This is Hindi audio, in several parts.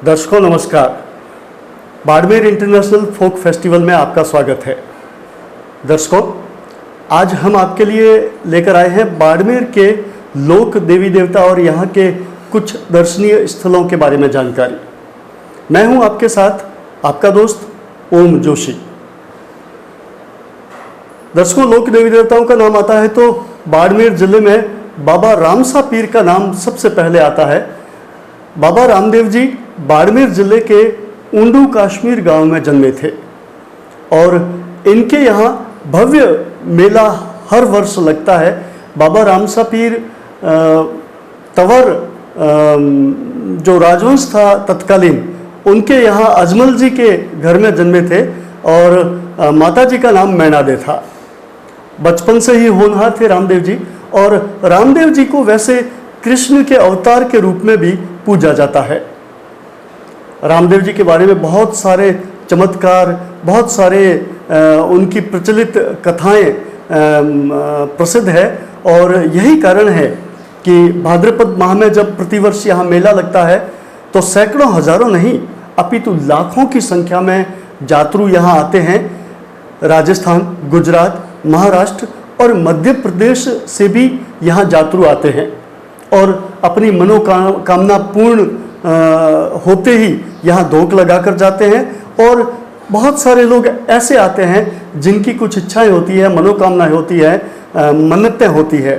दर्शकों नमस्कार। बाड़मेर इंटरनेशनल फोक फेस्टिवल में आपका स्वागत है। दर्शकों, आज हम आपके लिए लेकर आए हैं बाड़मेर के लोक देवी देवता और यहाँ के कुछ दर्शनीय स्थलों के बारे में जानकारी। मैं हूँ आपके साथ आपका दोस्त ओम जोशी। दर्शकों, लोक देवी देवताओं का नाम आता है तो बाड़मेर जिले में बाबा रामसा पीर का नाम सबसे पहले आता है। बाबा रामदेव जी बाड़मेर जिले के ऊंडू कश्मीर गांव में जन्मे थे और इनके यहाँ भव्य मेला हर वर्ष लगता है। बाबा रामसा पीर तंवर जो राजवंश था तत्कालीन, उनके यहाँ अजमल जी के घर में जन्मे थे और माता जी का नाम मैनादे था। बचपन से ही होनहार थे रामदेव जी और रामदेव जी को वैसे कृष्ण के अवतार के रूप में भी पूजा जाता है। रामदेव जी के बारे में बहुत सारे चमत्कार, बहुत सारे उनकी प्रचलित कथाएं प्रसिद्ध है और यही कारण है कि भाद्रपद माह में जब प्रतिवर्ष यहाँ मेला लगता है तो सैकड़ों हजारों नहीं अपितु लाखों की संख्या में यात्रु यहाँ आते हैं। राजस्थान, गुजरात, महाराष्ट्र और मध्य प्रदेश से भी यहाँ यात्रु आते हैं और अपनी मनोकामना पूर्ण होते ही यहाँ धोख लगा कर जाते हैं। और बहुत सारे लोग ऐसे आते हैं जिनकी कुछ इच्छाएं होती है, मनोकामनाएं होती है, मन्नतें होती है,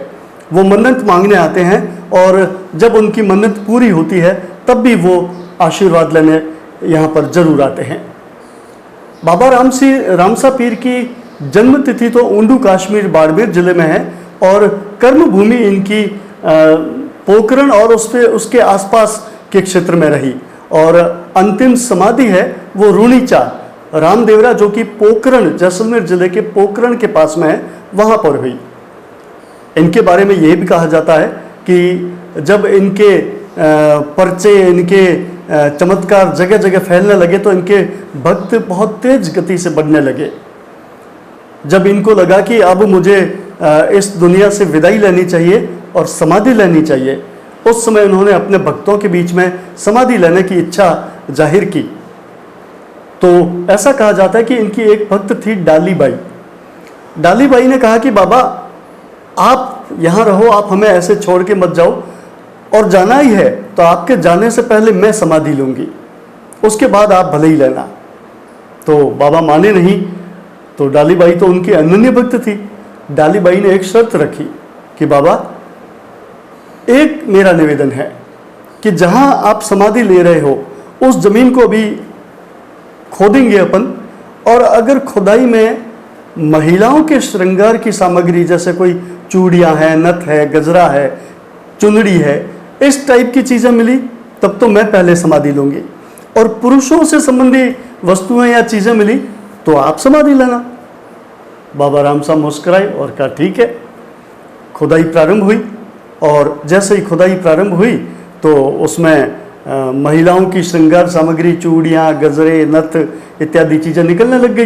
वो मन्नत मांगने आते हैं और जब उनकी मन्नत पूरी होती है तब भी वो आशीर्वाद लेने यहाँ पर जरूर आते हैं। बाबा रामसा पीर की जन्म तिथि तो ऊंडू कश्मीर बाड़मेर जिले में है और कर्म भूमि इनकी पोकरण और उसके आसपास के क्षेत्र में रही और अंतिम समाधि है वो रूणीचा रामदेवरा, जो कि पोकरण, जैसलमेर जिले के पोकरण के पास में है, वहाँ पर हुई। इनके बारे में ये भी कहा जाता है कि जब इनके पर्चे, इनके चमत्कार जगह जगह फैलने लगे तो इनके भक्त बहुत तेज गति से बढ़ने लगे। जब इनको लगा कि अब मुझे इस दुनिया से विदाई लेनी चाहिए और समाधि लेनी चाहिए, उस समय उन्होंने अपने भक्तों के बीच में समाधि लेने की इच्छा जाहिर की। तो ऐसा कहा जाता है कि इनकी एक भक्त थी डाली बाई। डाली बाई ने कहा कि बाबा आप यहाँ रहो, आप हमें ऐसे छोड़ के मत जाओ, और जाना ही है तो आपके जाने से पहले मैं समाधि लूँगी, उसके बाद आप भले ही लेना। तो बाबा माने नहीं। तो डाली बाई तो उनकी अनन्य भक्त थी। डाली बाई ने एक शर्त रखी कि बाबा एक मेरा निवेदन है कि जहां आप समाधि ले रहे हो उस जमीन को भी खोदेंगे अपन, और अगर खुदाई में महिलाओं के श्रृंगार की सामग्री जैसे कोई चूड़ियां हैं, नथ है, गजरा है, चुनड़ी है, इस टाइप की चीजें मिली तब तो मैं पहले समाधि लूंगी, और पुरुषों से संबंधी वस्तुएं या चीजें मिली तो आप समाधि लेना। बाबा रामसा मुस्कुराए और कहा ठीक है। खुदाई प्रारंभ हुई और जैसे ही खुदाई प्रारंभ हुई तो उसमें महिलाओं की श्रृंगार सामग्री, चूड़ियाँ, गजरे, नथ इत्यादि चीज़ें निकलने लग गई।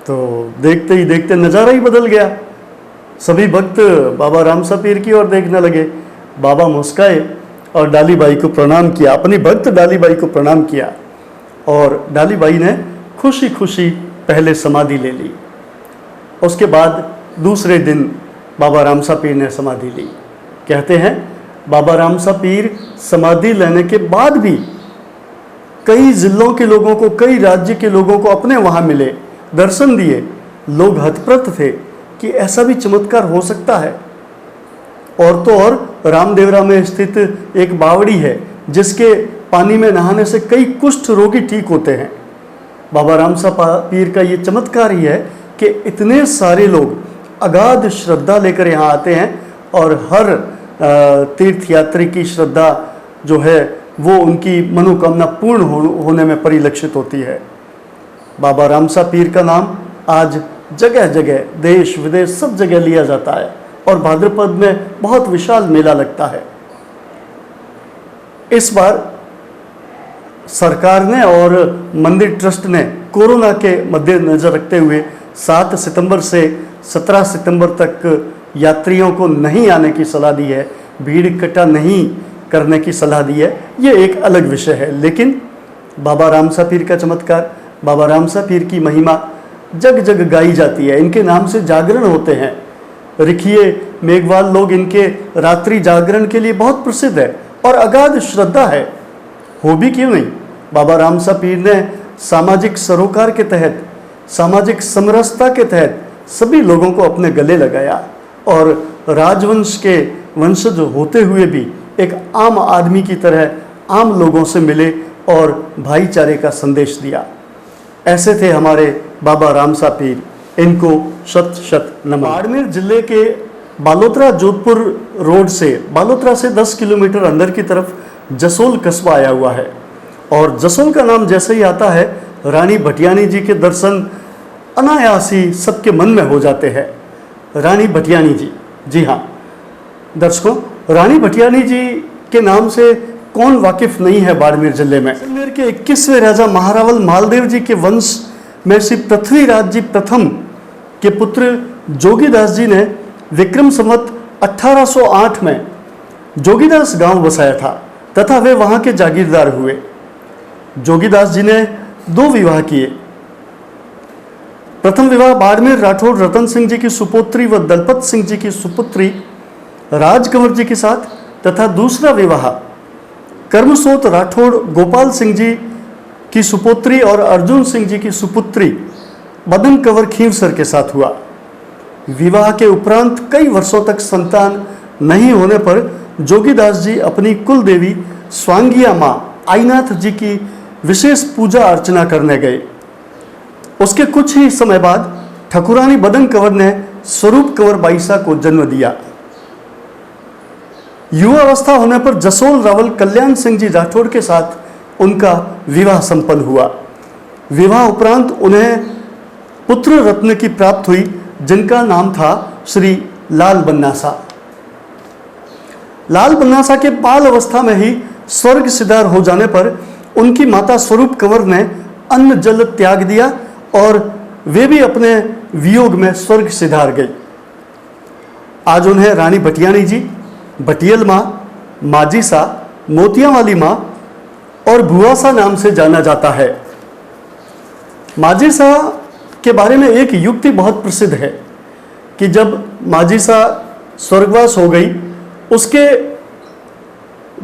तो देखते ही देखते नज़ारा ही बदल गया। सभी भक्त बाबा रामसा पीर की ओर देखने लगे। बाबा मुस्काए और डाली बाई को प्रणाम किया, अपनी भक्त डाली बाई को प्रणाम किया और डाली बाई ने खुशी खुशी पहले समाधि ले ली। उसके बाद दूसरे दिन बाबा रामसा पीर ने समाधि ली। कहते हैं बाबा रामसा पीर समाधि लेने के बाद भी कई जिलों के लोगों को, कई राज्य के लोगों को अपने वहाँ मिले, दर्शन दिए। लोग हतप्रत थे कि ऐसा भी चमत्कार हो सकता है। और तो और रामदेवरा में स्थित एक बावड़ी है जिसके पानी में नहाने से कई कुष्ठ रोगी ठीक होते हैं। बाबा रामसा पीर का ये चमत्कार ही है कि इतने सारे लोग अगाध श्रद्धा लेकर यहाँ आते हैं और हर तीर्थयात्री की श्रद्धा जो है वो उनकी मनोकामना पूर्ण होने में परिलक्षित होती है। बाबा रामसा पीर का नाम आज जगह जगह, देश विदेश सब जगह लिया जाता है और भाद्रपद में बहुत विशाल मेला लगता है। इस बार सरकार ने और मंदिर ट्रस्ट ने कोरोना के मद्देनजर रखते हुए 7 सितंबर से 17 सितंबर तक यात्रियों को नहीं आने की सलाह दी है। भीड़ इकट्ठा नहीं करने की सलाह दी है, ये एक अलग विषय है। लेकिन बाबा रामसा पीर का चमत्कार, बाबा रामसा पीर की महिमा जग जग गाई जाती है। इनके नाम से जागरण होते हैं। रिखिए मेघवाल लोग इनके रात्रि जागरण के लिए बहुत प्रसिद्ध है और अगाध श्रद्धा है। हो भी क्यों नहीं, बाबा रामसा पीर ने सामाजिक सरोकार के तहत, सामाजिक समरसता के तहत सभी लोगों को अपने गले लगाया और राजवंश के वंशज होते हुए भी एक आम आदमी की तरह आम लोगों से मिले और भाईचारे का संदेश दिया। ऐसे थे हमारे बाबा रामसा पीर, इनको शत शत नमन। बाड़मेर जिले के बालोतरा जोधपुर रोड से, बालोतरा से 10 किलोमीटर अंदर की तरफ जसोल कस्बा आया हुआ है और जसोल का नाम जैसे ही आता है, रानी भटियानी जी के दर्शन अनायास ही सबके मन में हो जाते हैं। रानी भटियानी जी, जी हाँ दर्शकों, रानी भटियानी जी के नाम से कौन वाकिफ नहीं है बाड़मेर जिले में। बाड़मेर के 21वें राजा महारावल मालदेव जी के वंश में श्री पृथ्वीराज जी प्रथम के पुत्र जोगीदास जी ने विक्रम संवत 1808 में जोगीदास गांव बसाया था तथा वे वहां के जागीरदार हुए। जोगीदास जी ने 2 विवाह किए। प्रथम विवाह बाड़मेर राठौड़ रतन सिंह जी की सुपुत्री व दलपत सिंह जी की सुपुत्री राजकंवर जी के साथ तथा दूसरा विवाह कर्मसोत राठौड़ गोपाल सिंह जी की सुपुत्री और अर्जुन सिंह जी की सुपुत्री बदन कंवर खींवसर के साथ हुआ। विवाह के उपरांत कई वर्षों तक संतान नहीं होने पर जोगीदास जी अपनी कुल देवी स्वांगिया माँ आईनाथ जी की विशेष पूजा अर्चना करने गए। उसके कुछ ही समय बाद ठकुरानी बदन कंवर ने स्वरूप कंवर बाईसा को जन्म दिया। युवावस्था होने पर जसोल रावल कल्याण सिंह जी राठौड़ के साथ उनका विवाह संपन्न हुआ। विवाह उपरांत उन्हें पुत्र रत्न की प्राप्त हुई जिनका नाम था श्री लाल बन्नासा। लाल बन्नासा के बाल अवस्था में ही स्वर्ग सिधार हो जाने पर उनकी माता स्वरूप कंवर ने अन्न जल त्याग दिया और वे भी अपने वियोग में स्वर्ग सिधार गई। आज उन्हें रानी भटियानी जी, भटियल माँ, माजीसा, मोतिया वाली माँ और भुआसा नाम से जाना जाता है। माजीसा के बारे में एक युक्ति बहुत प्रसिद्ध है कि जब माजीसा स्वर्गवास हो गई, उसके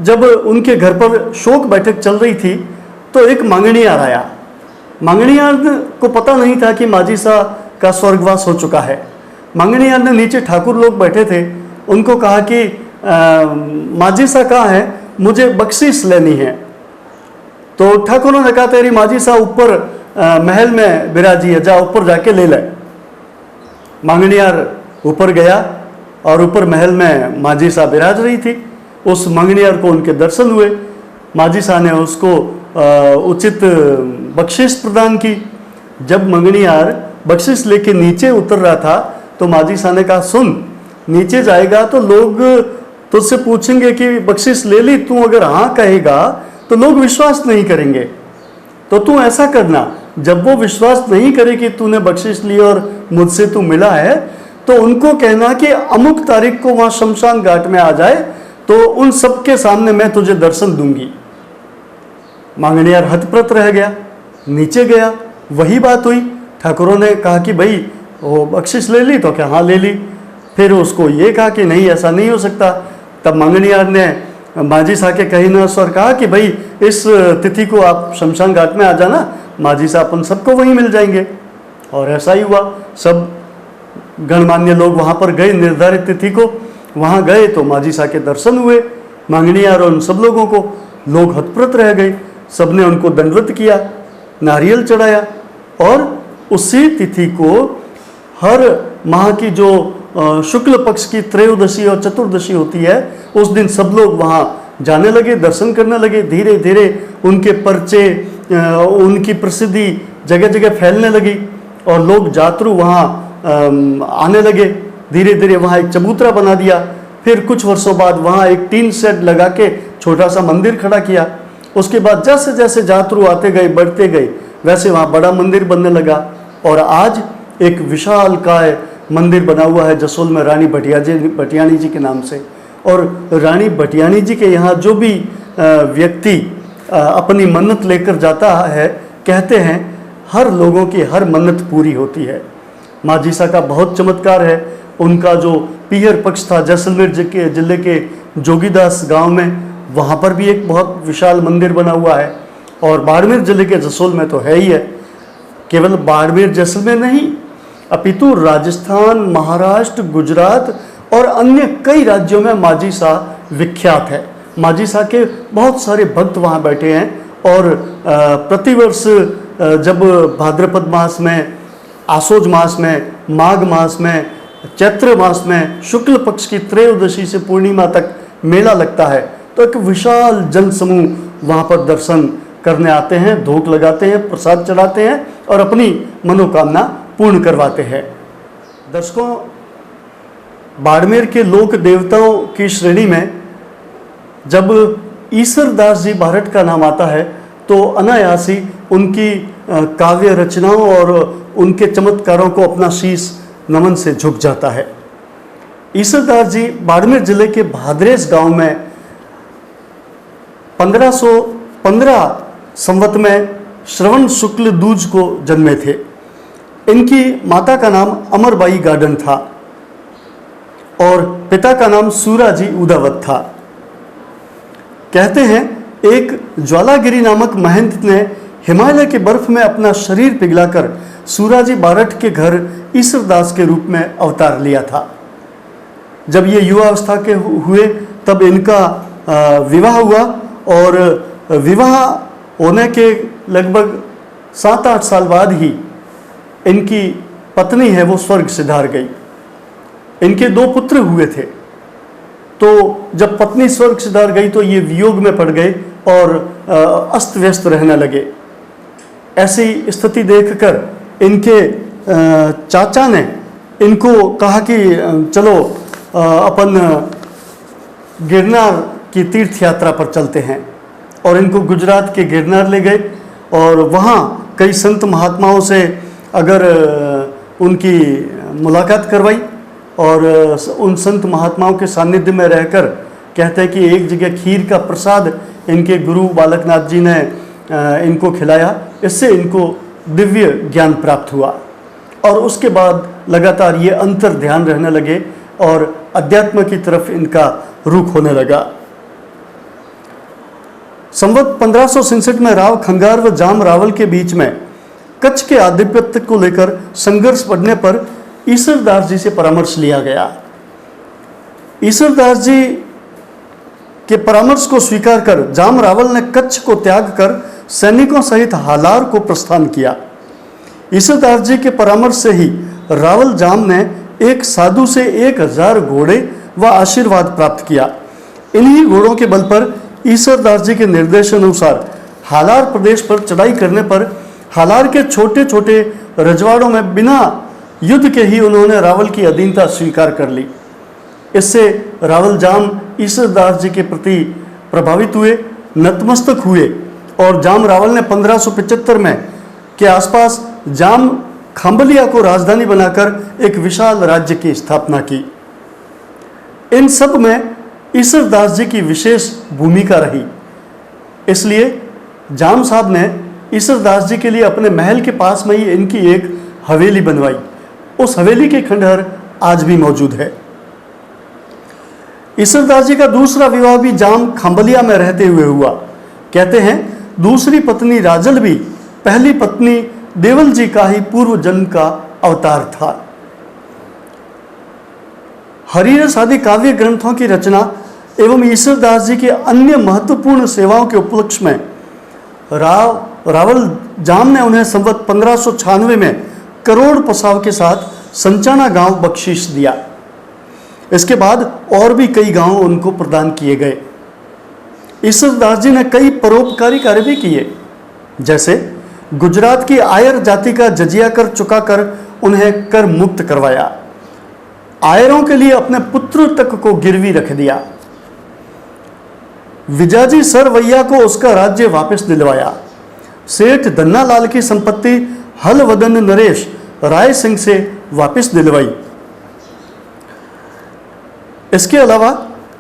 जब उनके घर पर शोक बैठक चल रही थी तो एक मांगणियार आया। मांगणियार को पता नहीं था कि माजीसा का स्वर्गवास हो चुका है। मांगणियार ने नीचे ठाकुर लोग बैठे थे, उनको कहा कि माजीसा कहाँ है, मुझे बख्शीश लेनी है। तो ठाकुरों ने कहा तेरी माजीसा ऊपर महल में विराजी है, जा ऊपर जाके ले ले। मांगणियार ऊपर गया और ऊपर महल में माजीसा विराज रही थी। उस मांगणियार को उनके दर्शन हुए। माजीसा ने उसको उचित बख्शिश प्रदान की। जब मांगणियार बख्शिश लेके नीचे उतर रहा था तो माजीसा ने कहा सुन, नीचे जाएगा तो लोग तुझसे पूछेंगे कि बख्शिश ले ली, तू अगर हाँ कहेगा तो लोग विश्वास नहीं करेंगे। तो तू ऐसा करना, जब वो विश्वास नहीं करे कि तूने बख्शिश ली और मुझसे तू मिला है, तो उनको कहना कि अमुक तारीख को वहां शमशान घाट में आ जाए, तो उन सबके सामने मैं तुझे दर्शन दूंगी। मांगणियार हतप्रत रह गया, नीचे गया, वही बात हुई। ठाकुरों ने कहा कि भाई वो बख्शिश ले ली, तो क्या हाँ ले ली। फिर उसको ये कहा कि नहीं ऐसा नहीं हो सकता। तब मांगणियार ने माजीसा के कहीने स्वर कहा कि भाई इस तिथि को आप शमशान घाट में आ जाना, माजीसा अपन सबको वहीं मिल जाएंगे। और ऐसा ही हुआ। सब गणमान्य लोग वहाँ पर गए, निर्धारित तिथि को वहाँ गए तो माजीसा के दर्शन हुए। मांगणियार और उन सब लोगों को, लोग हतप्रत रह गए। सबने उनको दंडवत किया, नारियल चढ़ाया और उसी तिथि को हर माह की जो शुक्ल पक्ष की त्रयोदशी और चतुर्दशी होती है, उस दिन सब लोग वहाँ जाने लगे, दर्शन करने लगे। धीरे धीरे उनके पर्चे, उनकी प्रसिद्धि जगह जगह फैलने लगी और लोग जातरू वहाँ आने लगे। धीरे धीरे वहाँ एक चबूतरा बना दिया। फिर कुछ वर्षों बाद वहाँ एक टीन शेड लगा के छोटा सा मंदिर खड़ा किया। उसके बाद जैसे जैसे जातरू आते गए, बढ़ते गए, वैसे वहाँ बड़ा मंदिर बनने लगा और आज एक विशाल काय मंदिर बना हुआ है जसोल में रानी भटियानी जी के नाम से। और रानी भटियानी जी के यहाँ जो भी व्यक्ति अपनी मन्नत लेकर जाता है, कहते हैं हर लोगों की हर मन्नत पूरी होती है। माजीसा का बहुत चमत्कार है। उनका जो पीहर पक्ष था जैसलमेर जिले के जोगीदास गांव में, वहाँ पर भी एक बहुत विशाल मंदिर बना हुआ है। और बाड़मेर जिले के जसोल में तो है ही है। केवल बाड़मेर जैसलमेर नहीं, अपितु राजस्थान, महाराष्ट्र, गुजरात और अन्य कई राज्यों में माजीसा विख्यात है। माजीसा के बहुत सारे भक्त वहाँ बैठे हैं और प्रतिवर्ष जब भाद्रपद मास में, आसोज मास में, माघ मास में, चैत्र मास में, शुक्ल पक्ष की त्रयोदशी से पूर्णिमा तक मेला लगता है, तो एक विशाल जन समूह वहाँ पर दर्शन करने आते हैं, धूप लगाते हैं, प्रसाद चढ़ाते हैं और अपनी मनोकामना पूर्ण करवाते हैं। दर्शकों, बाड़मेर के लोक देवताओं की श्रेणी में जब ईसरदास जी बारठ का नाम आता है तो अनायास ही उनकी काव्य रचनाओं और उनके चमत्कारों को अपना शीश नमन से झुक जाता है। ईसरदास जी बाड़मेर जिले के भादरेस गांव में 1515 संवत में श्रवण शुक्ल दूज को जन्मे थे। इनकी माता का नाम अमरबाई गार्डन था और पिता का नाम सूराजी उदावत था। कहते हैं एक ज्वालागिरी नामक महंत ने हिमालय के बर्फ में अपना शरीर पिघलाकर सूराजी बारठ के घर ईसरदास के रूप में अवतार लिया था। जब ये युवा अवस्था के हुए तब इनका विवाह हुआ और विवाह होने के लगभग 7-8 साल बाद ही इनकी पत्नी है वो स्वर्ग सिधार गई। इनके 2 पुत्र हुए थे, तो जब पत्नी स्वर्ग सिधार गई तो ये वियोग में पड़ गए और अस्त व्यस्त रहने लगे। ऐसी स्थिति देखकर इनके चाचा ने इनको कहा कि चलो अपन गिरनार की तीर्थ यात्रा पर चलते हैं, और इनको गुजरात के गिरनार ले गए और वहाँ कई संत महात्माओं से अगर उनकी मुलाकात करवाई और उन संत महात्माओं के सानिध्य में रहकर कहते हैं कि एक जगह खीर का प्रसाद इनके गुरु बालकनाथ जी ने इनको खिलाया। इससे इनको दिव्य ज्ञान प्राप्त हुआ और उसके बाद लगातार ये अंतर ध्यान रहने लगे और अध्यात्म की तरफ इनका रुख होने लगा। संवत 1567 में राव खंगार व जाम रावल के बीच में कच्छ के आधिपत्य को लेकर संघर्ष बढ़ने पर ईसरदास जी से परामर्श लिया गया। ईसरदास जी के परामर्श को स्वीकार कर जाम रावल ने कच्छ को त्याग कर सैनिकों सहित हालार को प्रस्थान किया। ईसरदास जी के परामर्श से ही रावल जाम ने एक साधु से 1000 घोड़े व आशीर्वाद प्राप्त किया। इन्हीं घोड़ों के बल पर ईसरदास जी के निर्देशानुसार हालार प्रदेश पर चढ़ाई करने पर हालार के छोटे छोटे रजवाड़ों में बिना युद्ध के ही उन्होंने रावल की अधीनता स्वीकार कर ली। इससे रावल जाम ईसरदास जी के प्रति प्रभावित हुए, नतमस्तक हुए और जाम रावल ने 1575 में के आसपास जाम खंबलिया को राजधानी बनाकर एक विशाल राज्य की स्थापना की। इन सब में ईसरदास जी की विशेष भूमिका रही। इसलिए जाम साहब ने ईसरदास जी के लिए अपने महल के पास में ही इनकी एक हवेली बनवाई। उस हवेली के खंडहर आज भी मौजूद है। ईसरदास जी का दूसरा विवाह भी जाम खंबलिया में रहते हुए हुआ। कहते हैं दूसरी पत्नी राजल भी पहली पत्नी देवल जी का ही पूर्व जन्म का अवतार था। हरिरस आदि काव्य ग्रंथों की रचना एवं ईसरदास जी के अन्य महत्वपूर्ण सेवाओं के उपलक्ष्य में रावल जाम ने उन्हें संवत 1596 में करोड़ पसाव के साथ संचाना गांव बख्शीश दिया। इसके बाद और भी कई गांव उनको प्रदान किए गए। ईसरदास जी ने कई परोपकारी कार्य भी किए, जैसे गुजरात की आयर जाति का जजिया कर चुकाकर उन्हें कर मुक्त करवाया। आयरों के लिए अपने पुत्र तक को गिरवी रख दिया। विजाजी सरवैया को उसका राज्य वापस दिलवाया। सेठ धन्ना लाल की संपत्ति हलवदन नरेश राय सिंह से वापस दिलवाई। इसके अलावा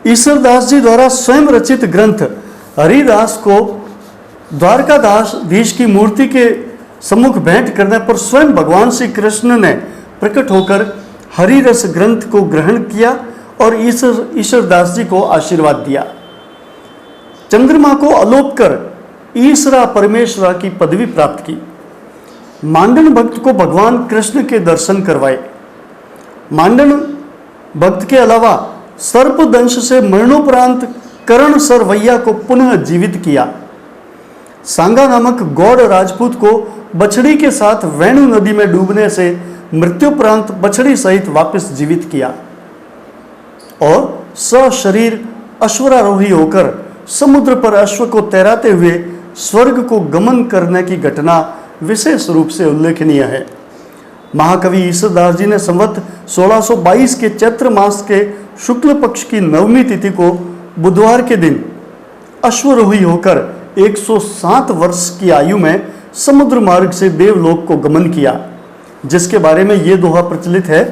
ईश्वरदास जी द्वारा स्वयं रचित ग्रंथ हरिदास को द्वारकाधीश की मूर्ति के सम्मुख भेंट करने पर स्वयं भगवान श्री कृष्ण ने प्रकट होकर हरिरस ग्रंथ को ग्रहण किया और ईश्वरदास जी को आशीर्वाद दिया। चंद्रमा को अलोप कर ईश्वरा परमेश्वरा की पदवी प्राप्त की। मांडन भक्त को भगवान कृष्ण के दर्शन करवाए। मांडन भक्त के अलावा सर्पदंश से मरणोपरांत कर्ण सरवैया को पुनः जीवित किया। सांगा नामक गौड़ राजपूत को बछड़ी के साथ वेणु नदी में डूबने से मृत्युपरांत बछड़ी सहित वापस जीवित किया और सशरीर अश्वरारोही होकर समुद्र पर अश्व को तैराते हुए स्वर्ग को गमन करने की घटना विशेष रूप से उल्लेखनीय है। महाकवि ईश्वरदास जी ने संवत 1622 के चैत्र मास के शुक्ल पक्ष की नवमी तिथि को बुधवार के दिन अश्वरोही होकर 107 वर्ष की आयु में समुद्र मार्ग से देवलोक को गमन किया, जिसके बारे में ये दोहा प्रचलित है।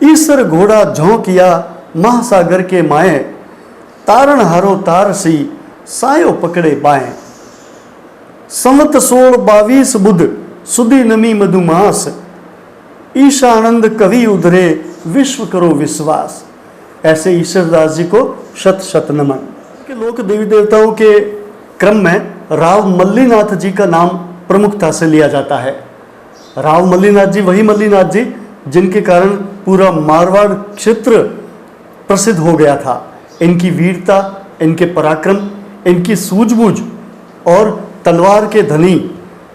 ईसर घोड़ा झों किया महासागर के माए, तारण हारो तार सी सायो पकड़े बाएं। संवत 1622 बुध सुदी नमी मधुमास, ईशानंद कवि उधरे विश्व करो विश्वास। ऐसे ईश्वरदास जी को शत शत नमन। के लोक देवी देवताओं के क्रम में राव मल्लीनाथ जी का नाम प्रमुखता से लिया जाता है। राव मल्लीनाथ जी वही मल्लीनाथ जी जिनके कारण पूरा मारवाड़ क्षेत्र प्रसिद्ध हो गया था। इनकी वीरता, इनके पराक्रम, इनकी सूझबूझ और तलवार के धनी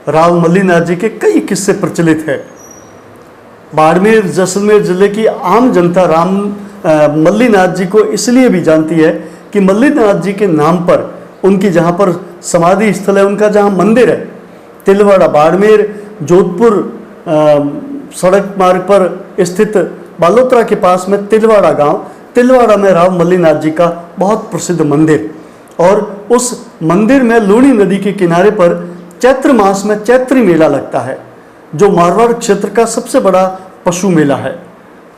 राव मल्लीनाथ जी के कई किस्से प्रचलित है। बाड़मेर जैसलमेर जिले की आम जनता राम मल्लीनाथ जी को इसलिए भी जानती है कि मल्लीनाथ जी के नाम पर उनकी जहाँ पर समाधि स्थल है, उनका जहाँ मंदिर है, तिलवाड़ा बाड़मेर जोधपुर सड़क मार्ग पर स्थित बालोतरा के पास में तिलवाड़ा गांव, तिलवाड़ा में राव मल्लीनाथ जी का बहुत प्रसिद्ध मंदिर, और उस मंदिर में लूणी नदी के किनारे पर चैत्र मास में चैत्री मेला लगता है, जो मारवाड़ क्षेत्र का सबसे बड़ा पशु मेला है।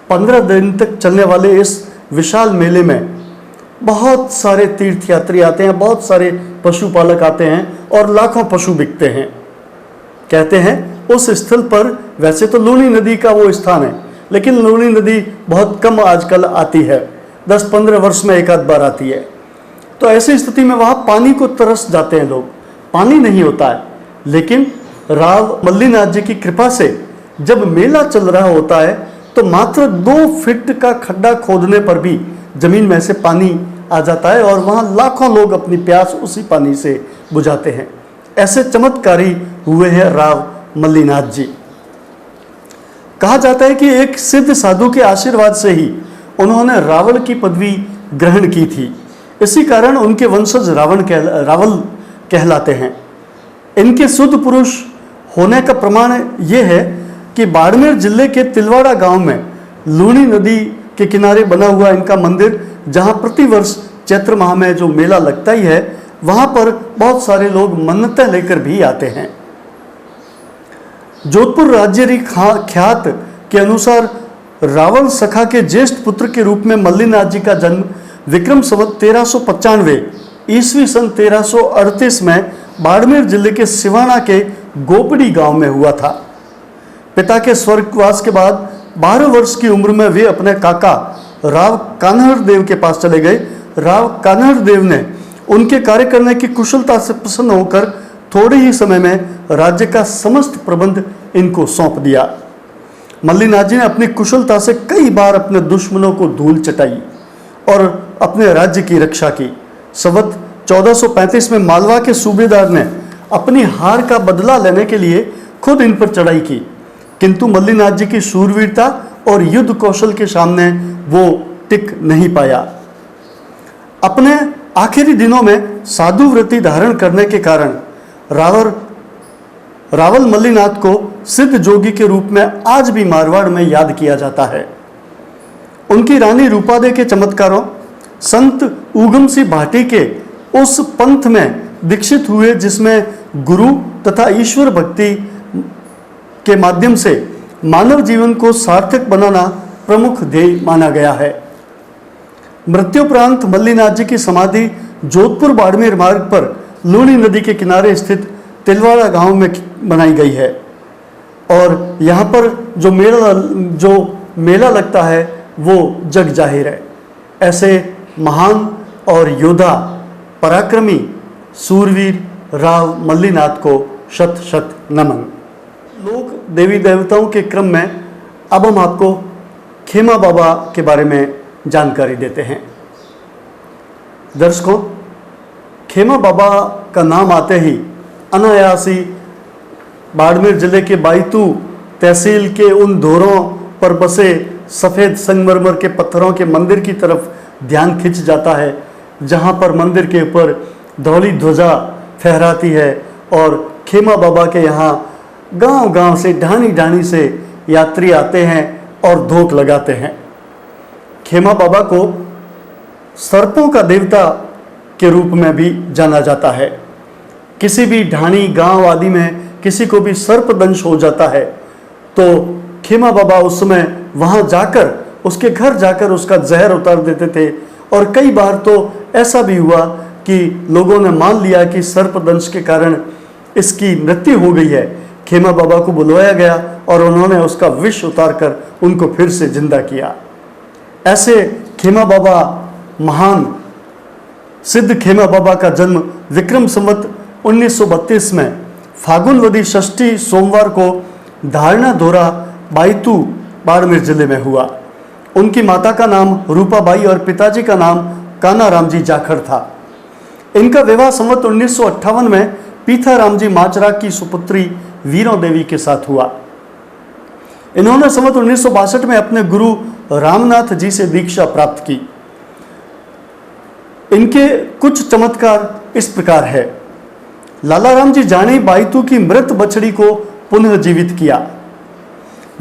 15 दिन तक चलने वाले इस विशाल मेले में बहुत सारे तीर्थयात्री आते हैं, बहुत सारे पशुपालक आते हैं और लाखों पशु बिकते हैं। कहते हैं उस स्थल पर वैसे तो लूणी नदी का वो स्थान है, लेकिन लूणी नदी बहुत कम आजकल आती है, 10-15 वर्ष में एक आध बार आती है। तो ऐसी स्थिति में वहाँ पानी को तरस जाते हैं लोग, पानी नहीं होता है। लेकिन राव मल्लीनाथ जी की कृपा से जब मेला चल रहा होता है तो मात्र 2 फीट का खड्डा खोदने पर भी जमीन में से पानी आ जाता है और वहाँ लाखों लोग अपनी प्यास उसी पानी से बुझाते हैं। ऐसे चमत्कारी हुए हैं राव मल्लीनाथ जी। कहा जाता है कि एक सिद्ध साधु के आशीर्वाद से ही उन्होंने रावल की पदवी ग्रहण की थी। इसी कारण उनके वंशज रावल कहलाते हैं। इनके शुद्ध पुरुष होने का प्रमाण यह है कि बाड़मेर जिले के तिलवाड़ा गांव में लूणी नदी के किनारे बना हुआ इनका मंदिर, जहां प्रतिवर्ष चैत्र माह में जो मेला लगता ही है, वहां पर बहुत सारे लोग मन्नतें लेकर भी आते हैं। जोधपुर राज्य ख्यात के अनुसार रावल सखा के ज्येष्ठ पुत्र के रूप में मल्लीनाथ जी का जन्म विक्रम संवत 1395 ईस्वी सन 1338 में बाड़मेर जिले के सिवाना के गोपड़ी गांव में हुआ था। पिता के स्वर्गवास के बाद 12 वर्ष की उम्र में वे अपने काका राव कान्हड़ देव के पास चले गए। राव कान्हड़ देव ने उनके कार्य करने की कुशलता से प्रसन्न होकर थोड़े ही समय में राज्य का समस्त प्रबंध इनको सौंप दिया। मल्लीनाथ जी ने अपनी कुशलता से कई बार अपने दुश्मनों को धूल चटाई और अपने राज्य की रक्षा की। संवत 1435 में मालवा के सूबेदार ने अपनी हार का बदला लेने के लिए खुद इन पर चढ़ाई की, किंतु मल्लीनाथ जी की शूरवीरता और युद्ध कौशल के सामने वो टिक नहीं पाया। अपने आखिरी दिनों में साधु वृत्ति धारण करने के कारण रावल मल्लीनाथ को सिद्ध जोगी के रूप में आज भी मारवाड़ में याद किया जाता है। उनकी रानी रूपादे के चमत्कारों, संत उगम सिंह भाटी के उस पंथ में दीक्षित हुए जिसमें गुरु तथा ईश्वर भक्ति के माध्यम से मानव जीवन को सार्थक बनाना प्रमुख ध्येय माना गया है। मृत्युपरांत मल्लीनाथ जी की समाधि जोधपुर बाड़मेर मार्ग पर लूनी नदी के किनारे स्थित तिलवाड़ा गांव में बनाई गई है। और यहाँ पर जो मेला लगता है वो जग जाहिर है। ऐसे महान और योद्धा पराक्रमी सूरवीर राव मल्लीनाथ को शत शत नमन। लोक देवी देवताओं के क्रम में अब हम आपको खेमा बाबा के बारे में जानकारी देते हैं। दर्शकों, खेमा बाबा का नाम आते ही अनायास ही बाड़मेर जिले के बायतू तहसील के उन धोरों पर बसे सफ़ेद संगमरमर के पत्थरों के मंदिर की तरफ ध्यान खिंच जाता है, जहां पर मंदिर के ऊपर धौली ध्वजा फहराती है और खेमा बाबा के यहाँ गांव-गांव से ढाणी से यात्री आते हैं और धोख लगाते हैं। खेमा बाबा को सर्पों का देवता के रूप में भी जाना जाता है। किसी भी ढाणी गांव आदि में किसी को भी सर्प दंश हो जाता है तो खेमा बाबा उस समय वहां जाकर उसके घर जाकर उसका जहर उतार देते थे। और कई बार तो ऐसा भी हुआ कि लोगों ने मान लिया कि सर्प दंश के कारण इसकी मृत्यु हो गई है। खेमा बाबा को बुलवाया गया और उन्होंने उसका विष उतारकर उनको फिर से जिंदा किया। ऐसे खेमा बाबा महान सिद्ध खेमा बाबा का जन्म विक्रम संवत 1932 में फागुनवदी षष्ठी सोमवार को धारणा धोरा बायतू बाड़मेर जिले में हुआ। उनकी माता का नाम रूपाबाई और पिताजी का नाम कानाराम जी जाखड़ था। इनका विवाह संवत 1958 में पीथाराम जी माचरा की सुपुत्री वीरों देवी के साथ हुआ। इन्होंने संवत 1962 में अपने गुरु रामनाथ जी से दीक्षा प्राप्त की। इनके कुछ चमत्कार इस प्रकार है। लालाराम जी जानी बायतू की मृत बछड़ी को पुनः जीवित किया।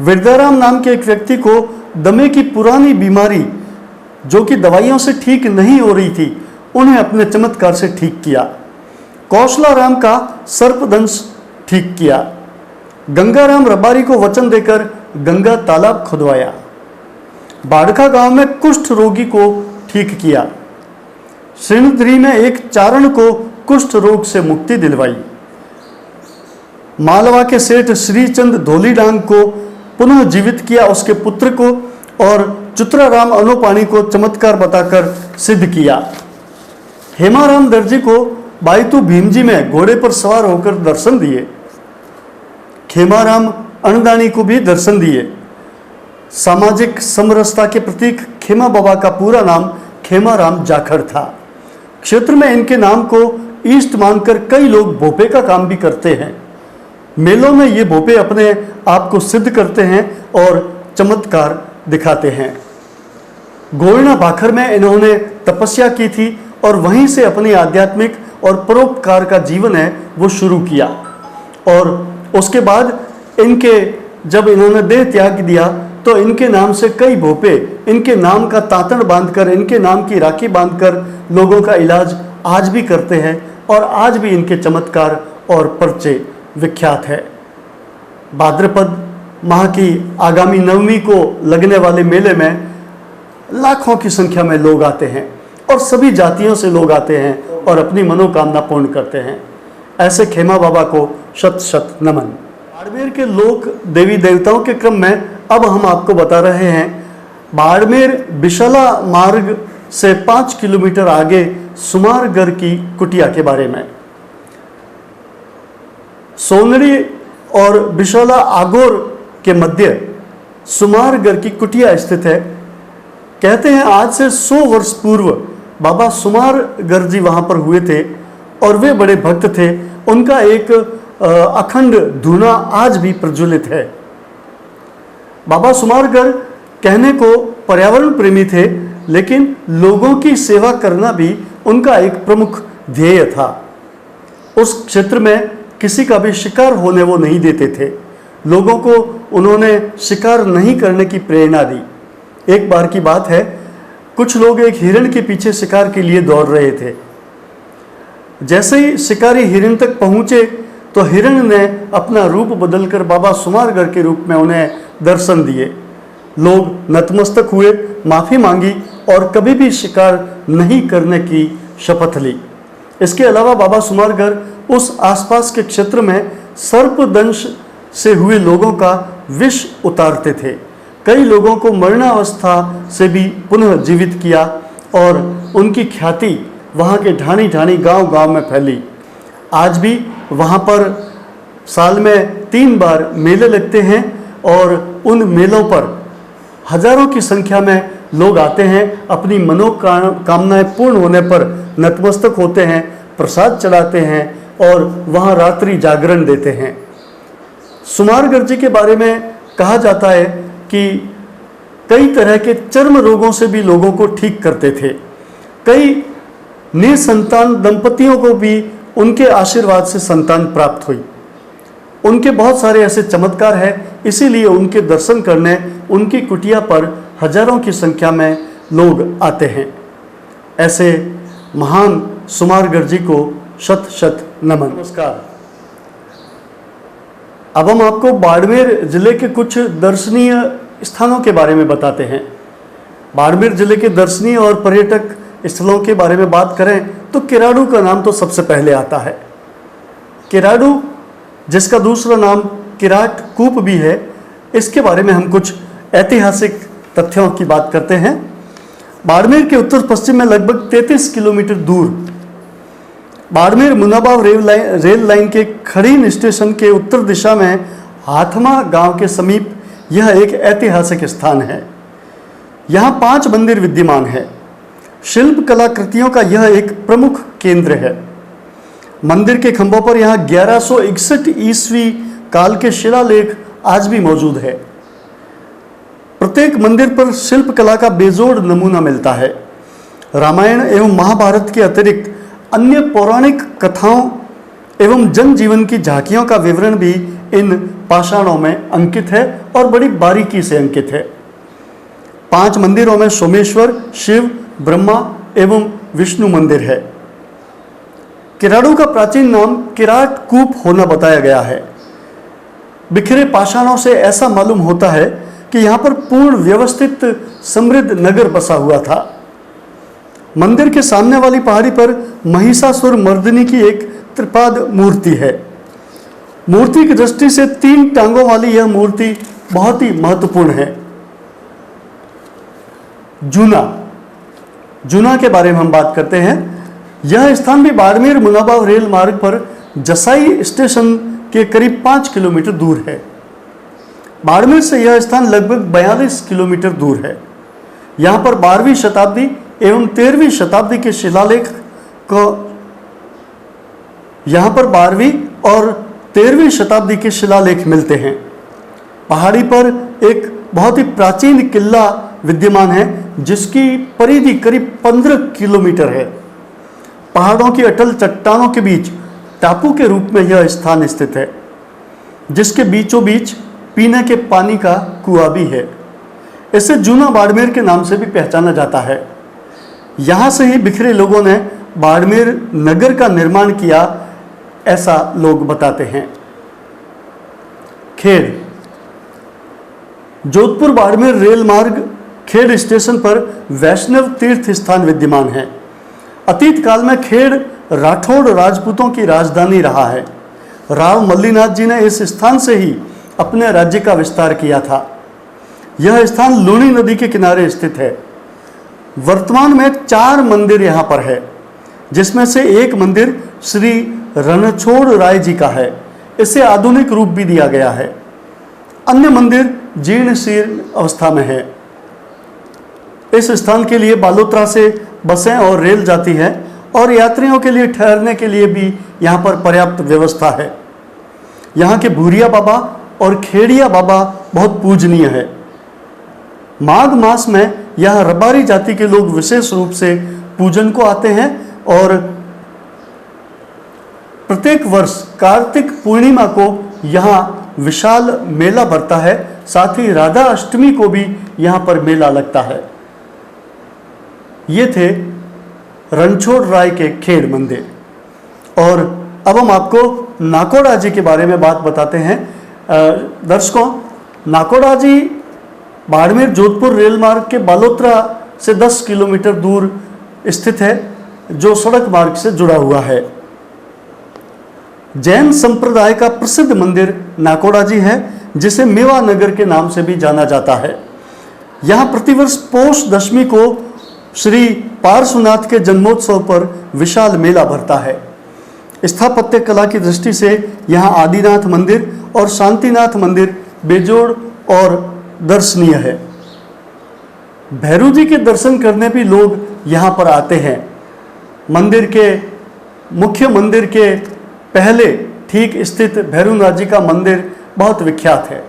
विरदाराम नाम के एक व्यक्ति को दमे की पुरानी बीमारी जो कि दवाइयों से ठीक नहीं हो रही थी, उन्हें अपने चमत्कार से ठीक किया। कौशलाराम का सर्पदंश ठीक किया। गंगाराम रबारी को वचन देकर गंगा तालाब खुदवाया। बाड़का गांव में कुष्ठ रोगी को ठीक किया। श्रीनद्री में एक चारण को कुष्ठ रोग से मुक्ति दिलवाई। मालवा के सेठ श्रीचंद धोलीडांग को पुनः जीवित किया, उसके पुत्र को, और चुत्राराम अनोपाणी को चमत्कार बताकर सिद्ध किया। हेमाराम दर्जी को बायतू भीमजी में घोड़े पर सवार होकर दर्शन दिए। खेमाराम अनदानी को भी दर्शन दिए। सामाजिक समरसता के प्रतीक खेमा बाबा का पूरा नाम खेमाराम जाखड़ था। क्षेत्र में इनके नाम को ईष्ट मानकर कई लोग भोपे का काम भी करते हैं। मेलों में ये भोपे अपने आप को सिद्ध करते हैं और चमत्कार दिखाते हैं। गोयना भाखर में इन्होंने तपस्या की थी और वहीं से अपनी आध्यात्मिक और परोपकार का जीवन है वो शुरू किया। और उसके बाद जब इन्होंने देह त्याग दिया तो इनके नाम से कई भोपे इनके नाम का तांतन बांधकर, इनके नाम की राखी बांधकर लोगों का इलाज आज भी करते हैं और आज भी इनके चमत्कार और पर्चे विख्यात है। भाद्रपद माह की आगामी नवमी को लगने वाले मेले में लाखों की संख्या में लोग आते हैं और सभी जातियों से लोग आते हैं और अपनी मनोकामना पूर्ण करते हैं। ऐसे खेमा बाबा को शत शत नमन। बाड़मेर के लोक देवी देवताओं के क्रम में अब हम आपको बता रहे हैं बाड़मेर बिशला मार्ग से 5 किलोमीटर आगे सुमारगढ़ की कुटिया के बारे में। सोनड़ी और बिशला आगोर के मध्य सुमारगढ़ की कुटिया स्थित है। कहते हैं आज से 100 वर्ष पूर्व बाबा सुमारगढ़ जी वहां पर हुए थे और वे बड़े भक्त थे। उनका एक अखंड धुना आज भी प्रज्वलित है। बाबा सुमारगढ़ कहने को पर्यावरण प्रेमी थे, लेकिन लोगों की सेवा करना भी उनका एक प्रमुख ध्येय था। उस क्षेत्र में किसी का भी शिकार होने वो नहीं देते थे। लोगों को उन्होंने शिकार नहीं करने की प्रेरणा दी। एक बार की बात है, कुछ लोग एक हिरण के पीछे शिकार के लिए दौड़ रहे थे। जैसे ही शिकारी हिरण तक पहुंचे तो हिरण ने अपना रूप बदलकर बाबा सुमारगढ़ के रूप में उन्हें दर्शन दिए। लोग नतमस्तक हुए, माफ़ी मांगी और कभी भी शिकार नहीं करने की शपथ ली। इसके अलावा बाबा सुमारगर उस आसपास के क्षेत्र में सर्पदंश से हुए लोगों का विष उतारते थे। कई लोगों को मरणावस्था से भी पुनः जीवित किया और उनकी ख्याति वहाँ के ढाणी ढाणी गांव-गांव में फैली। आज भी वहाँ पर साल में 3 बार मेले लगते हैं और उन मेलों पर हजारों की संख्या में लोग आते हैं, अपनी मनोकामनाएं पूर्ण होने पर नतमस्तक होते हैं, प्रसाद चढ़ाते हैं और वहाँ रात्रि जागरण देते हैं। सुमारगर जी के बारे में कहा जाता है कि कई तरह के चर्म रोगों से भी लोगों को ठीक करते थे। कई निसंतान दंपतियों को भी उनके आशीर्वाद से संतान प्राप्त हुई। उनके बहुत सारे ऐसे चमत्कार हैं, इसीलिए उनके दर्शन करने उनकी कुटिया पर हजारों की संख्या में लोग आते हैं। ऐसे महान सुमारगर जी को शत शत नमन। नमस्कार। अब हम आपको बाड़मेर जिले के कुछ दर्शनीय स्थानों के बारे में बताते हैं। बाड़मेर जिले के दर्शनीय और पर्यटक स्थलों के बारे में बात करें तो किराडू का नाम तो सबसे पहले आता है। किराडू, जिसका दूसरा नाम किराट कूप भी है, इसके बारे में हम कुछ ऐतिहासिक तथ्यों की बात करते हैं। बाड़मेर के उत्तर पश्चिम में लगभग 33 किलोमीटर दूर बाड़मेर मुनाबाव रेल लाइन के खड़ीन स्टेशन के उत्तर दिशा में हाथमा गांव के समीप यह एक ऐतिहासिक स्थान है। यहाँ 5 मंदिर विद्यमान है। शिल्प कलाकृतियों का यह एक प्रमुख केंद्र है। मंदिर के खंभों पर यहाँ 1161 ईस्वी काल के शिलालेख आज भी मौजूद है। प्रत्येक मंदिर पर शिल्प कला का बेजोड़ नमूना मिलता है। रामायण एवं महाभारत के अतिरिक्त अन्य पौराणिक कथाओं एवं जनजीवन की झांकियों का विवरण भी इन पाषाणों में अंकित है और बड़ी बारीकी से अंकित है। 5 मंदिरों में सोमेश्वर, शिव, ब्रह्मा एवं विष्णु मंदिर है। किराडू का प्राचीन नाम किराट कूप होना बताया गया है। बिखरे पाषाणों से ऐसा मालूम होता है कि यहाँ पर पूर्ण व्यवस्थित समृद्ध नगर बसा हुआ था। मंदिर के सामने वाली पहाड़ी पर महिषासुर मर्दिनी की एक त्रिपाद मूर्ति है। मूर्ति की दृष्टि से 3 टांगों वाली यह मूर्ति बहुत ही महत्वपूर्ण है। जूना के बारे में हम बात करते हैं। यह स्थान भी बाड़मेर मुनाबाव रेल मार्ग पर जसाई स्टेशन के करीब 5 किलोमीटर दूर है। बाड़मेर से यह स्थान लगभग 42 किलोमीटर दूर है। यहाँ पर 12वीं शताब्दी एवं 13वीं शताब्दी के शिलालेख को यहाँ पर 12वीं और 13वीं शताब्दी के शिलालेख मिलते हैं। पहाड़ी पर एक बहुत ही प्राचीन किला विद्यमान है जिसकी परिधि करीब 15 किलोमीटर है। पहाड़ों की अटल चट्टानों के बीच टापू के रूप में यह स्थान स्थित है, जिसके बीचों बीच पीने के पानी का कुआं भी है। इसे जूना बाड़मेर के नाम से भी पहचाना जाता है। यहाँ से ही बिखरे लोगों ने बाड़मेर नगर का निर्माण किया, ऐसा लोग बताते हैं। खेड़, जोधपुर बाड़मेर रेल मार्ग खेड़ स्टेशन पर वैष्णव तीर्थ स्थान विद्यमान है। अतीत काल में खेड़ राठौड़ राजपूतों की राजधानी रहा है। राव मल्लीनाथ जी ने इस स्थान से ही अपने राज्य का विस्तार किया था। यह स्थान लूणी नदी के किनारे स्थित है। वर्तमान में 4 मंदिर यहाँ पर है, जिसमें से एक मंदिर श्री रणछोड़ राय जी का है। इसे आधुनिक रूप भी दिया गया है। अन्य मंदिर जीर्ण शीर्ण अवस्था में है। इस स्थान के लिए बालोतरा से बसें और रेल जाती है और यात्रियों के लिए ठहरने के लिए भी यहाँ पर पर्याप्त व्यवस्था है। यहाँ के भूरिया बाबा और खेड़िया बाबा बहुत पूजनीय है। माघ मास में यहाँ रबारी जाति के लोग विशेष रूप से पूजन को आते हैं और प्रत्येक वर्ष कार्तिक पूर्णिमा को यहाँ विशाल मेला भरता है। साथ ही राधा अष्टमी को भी यहाँ पर मेला लगता है। ये थे रणछोड़ राय के खेड़ मंदिर। और अब हम आपको नाकोड़ा जी के बारे में बात बताते हैं। दर्शकों, नाकोड़ा जी बाड़मेर जोधपुर रेल मार्ग के बालोतरा से 10 किलोमीटर दूर स्थित है, जो सड़क मार्ग से जुड़ा हुआ है। जैन संप्रदाय का प्रसिद्ध मंदिर नाकोड़ा जी है, जिसे मेवा नगर के नाम से भी जाना जाता है। यहाँ प्रतिवर्ष पौष दशमी को श्री पार्श्वनाथ के जन्मोत्सव पर विशाल मेला भरता है। स्थापत्य कला की दृष्टि से यहाँ आदिनाथ मंदिर और शांतिनाथ मंदिर बेजोड़ और दर्शनीय है। भैरू जी के दर्शन करने भी लोग यहाँ पर आते हैं। मुख्य मंदिर के पहले ठीक स्थित भैरूनाथ जी का मंदिर बहुत विख्यात है।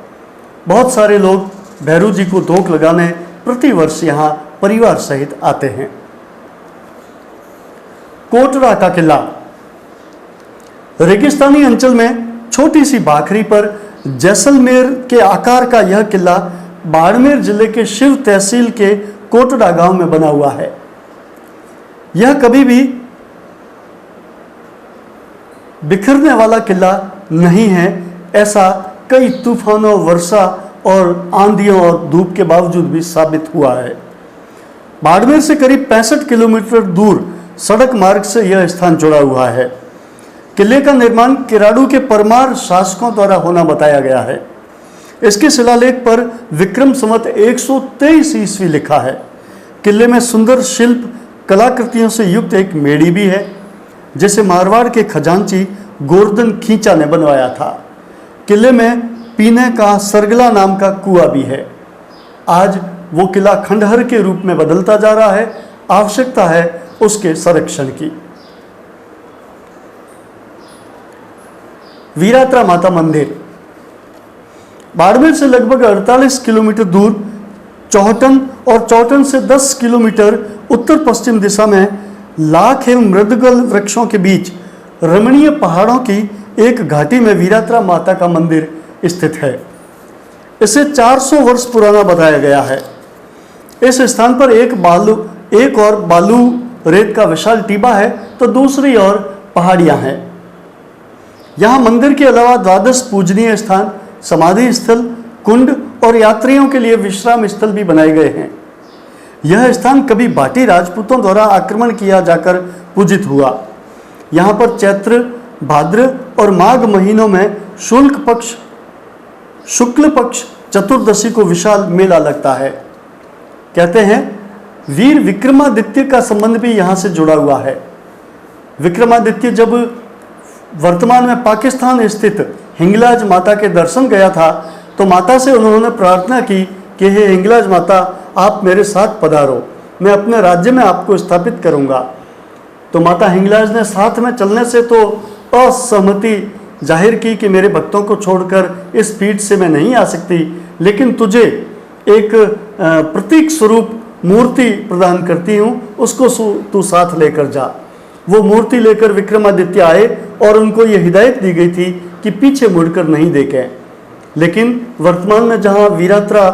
बहुत सारे लोग भैरू जी को धोख लगाने प्रतिवर्ष यहाँ परिवार सहित आते हैं। कोटरा का किला। रेगिस्तानी अंचल में छोटी सी भाखरी पर जैसलमेर के आकार का यह किला बाड़मेर जिले के शिव तहसील के कोटड़ा गांव में बना हुआ है। यह कभी भी बिखरने वाला किला नहीं है, ऐसा कई तूफानों, वर्षा और आंधियों और धूप के बावजूद भी साबित हुआ है। बाड़मेर से करीब 65 किलोमीटर दूर सड़क मार्ग से यह स्थान जुड़ा हुआ है। किले का निर्माण किराड़ू के परमार शासकों द्वारा होना बताया गया है। इसके शिलालेख पर विक्रम संवत 123 ईस्वी लिखा है। किले में सुंदर शिल्प कलाकृतियों से युक्त एक मेड़ी भी है, जिसे मारवाड़ के खजांची गोवर्धन खींचा ने बनवाया था। किले में पीने का सरगला नाम का कुआं भी है। आज वो किला खंडहर के रूप में बदलता जा रहा है। आवश्यकता है उसके संरक्षण की। वीरात्रा माता मंदिर। बाड़मेर से लगभग 48 किलोमीटर दूर चौहटन और चौहटन से 10 किलोमीटर उत्तर पश्चिम दिशा में लाख एवं मृदगल वृक्षों के बीच रमणीय पहाड़ों की एक घाटी में वीरात्रा माता का मंदिर स्थित है। इसे 400 वर्ष पुराना बताया गया है। इस स्थान पर एक और बालू रेत का विशाल टीबा है, तो दूसरी ओर पहाड़ियां हैं। यहाँ मंदिर के अलावा 12 पूजनीय स्थान, समाधि स्थल, कुंड और यात्रियों के लिए विश्राम स्थल भी बनाए गए हैं। यह स्थान कभी भाटी राजपूतों द्वारा आक्रमण किया जाकर पूजित हुआ। यहाँ पर चैत्र, भाद्र और माघ महीनों में शुक्ल पक्ष चतुर्दशी को विशाल मेला लगता है। कहते हैं वीर विक्रमादित्य का संबंध भी यहाँ से जुड़ा हुआ है। विक्रमादित्य जब वर्तमान में पाकिस्तान स्थित हिंगलाज माता के दर्शन गया था, तो माता से उन्होंने प्रार्थना की कि हे हिंगलाज माता, आप मेरे साथ पधारो, मैं अपने राज्य में आपको स्थापित करूंगा। तो माता हिंगलाज ने साथ में चलने से तो असहमति जाहिर की कि मेरे भक्तों को छोड़कर इस पीठ से मैं नहीं आ सकती, लेकिन तुझे एक प्रतीक स्वरूप मूर्ति प्रदान करती हूँ, उसको तू साथ लेकर जा। वो मूर्ति लेकर विक्रमादित्य आए और उनको ये हिदायत दी गई थी कि पीछे मुड़कर नहीं देखें। लेकिन वर्तमान में जहाँ वीरात्रा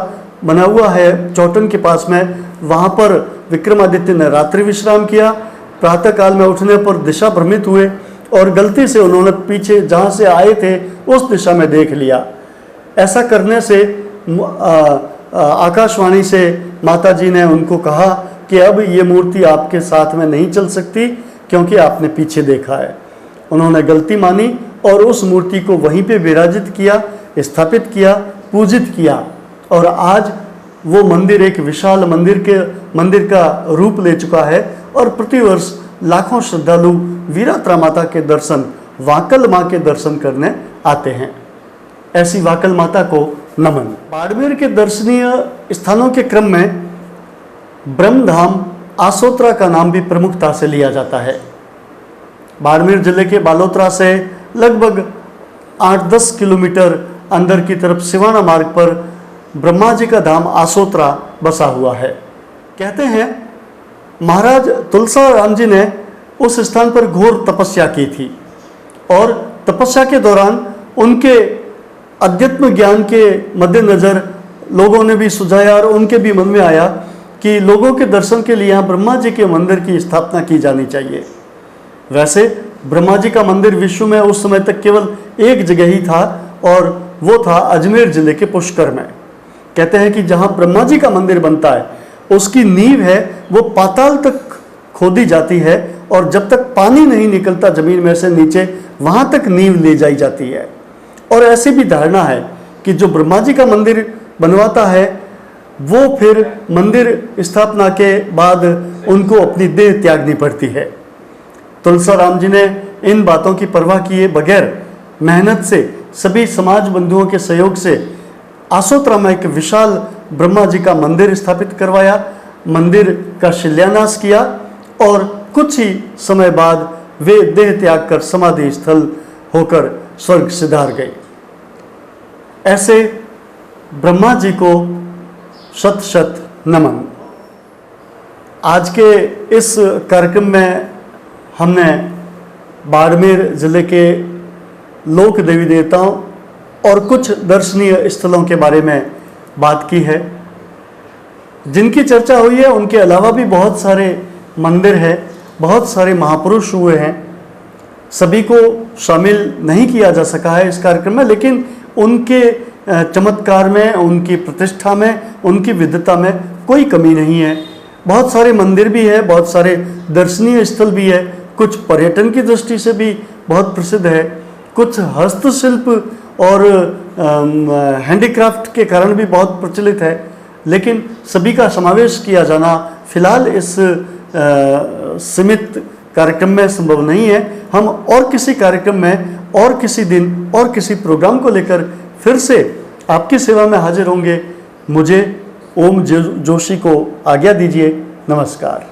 बना हुआ है चौटन के पास में, वहाँ पर विक्रमादित्य ने रात्रि विश्राम किया। प्रातः काल में उठने पर दिशा भ्रमित हुए और गलती से उन्होंने पीछे जहाँ से आए थे उस दिशा में देख लिया। ऐसा करने से आकाशवाणी से माता जी ने उनको कहा कि अब ये मूर्ति आपके साथ में नहीं चल सकती, क्योंकि आपने पीछे देखा है। उन्होंने गलती मानी और उस मूर्ति को वहीं पे विराजित किया, स्थापित किया, पूजित किया, और आज वो मंदिर एक विशाल मंदिर का रूप ले चुका है। और प्रतिवर्ष लाखों श्रद्धालु वीरात्रा माता के दर्शन, वाकल माँ के दर्शन करने आते हैं। ऐसी वाकल माता को नमन। बाड़मेर के दर्शनीय स्थानों के क्रम में ब्रह्मधाम आसोत्रा का नाम भी प्रमुखता से लिया जाता है। बाड़मेर जिले के बालोतरा से लगभग 8-10 किलोमीटर अंदर की तरफ सिवाना मार्ग पर ब्रह्मा जी का धाम आसोत्रा बसा हुआ है। कहते हैं महाराज तुलसाराम जी ने उस स्थान पर घोर तपस्या की थी, और तपस्या के दौरान उनके अध्यात्म ज्ञान के मद्देनजर लोगों ने भी सुझाया और उनके भी मन में आया कि लोगों के दर्शन के लिए यहाँ ब्रह्मा जी के मंदिर की स्थापना की जानी चाहिए। वैसे ब्रह्मा जी का मंदिर विश्व में उस समय तक केवल एक जगह ही था, और वो था अजमेर जिले के पुष्कर में। कहते हैं कि जहाँ ब्रह्मा जी का मंदिर बनता है उसकी नींव है वो पाताल तक खोदी जाती है और जब तक पानी नहीं निकलता जमीन में से नीचे, वहां तक नींव ले जाई जाती है। और ऐसी भी धारणा है कि जो ब्रह्मा जी का मंदिर बनवाता है वो फिर मंदिर स्थापना के बाद उनको अपनी देह त्यागनी पड़ती है। तुलसीराम जी ने इन बातों की परवाह किए बगैर मेहनत से, सभी समाज बंधुओं के सहयोग से आसोतरा में एक विशाल ब्रह्मा जी का मंदिर स्थापित करवाया, मंदिर का शिलान्यास किया और कुछ ही समय बाद वे देह त्याग कर समाधि स्थल होकर स्वर्ग सिधार गए। ऐसे ब्रह्मा जी को शत शत नमन। आज के इस कार्यक्रम में हमने बाड़मेर जिले के लोक देवी देवताओं और कुछ दर्शनीय स्थलों के बारे में बात की है। जिनकी चर्चा हुई है उनके अलावा भी बहुत सारे मंदिर हैं, बहुत सारे महापुरुष हुए हैं। सभी को शामिल नहीं किया जा सका है इस कार्यक्रम में, लेकिन उनके चमत्कार में, उनकी प्रतिष्ठा में, उनकी विद्वता में कोई कमी नहीं है। बहुत सारे मंदिर भी है, बहुत सारे दर्शनीय स्थल भी है, कुछ पर्यटन की दृष्टि से भी बहुत प्रसिद्ध है, कुछ हस्तशिल्प और हैंडीक्राफ्ट के कारण भी बहुत प्रचलित है। लेकिन सभी का समावेश किया जाना फिलहाल इस सीमित कार्यक्रम में संभव नहीं है। हम और किसी कार्यक्रम में और किसी दिन और किसी प्रोग्राम को लेकर फिर से आपकी सेवा में हाजिर होंगे। मुझे ओम जोशी को आज्ञा दीजिए। नमस्कार।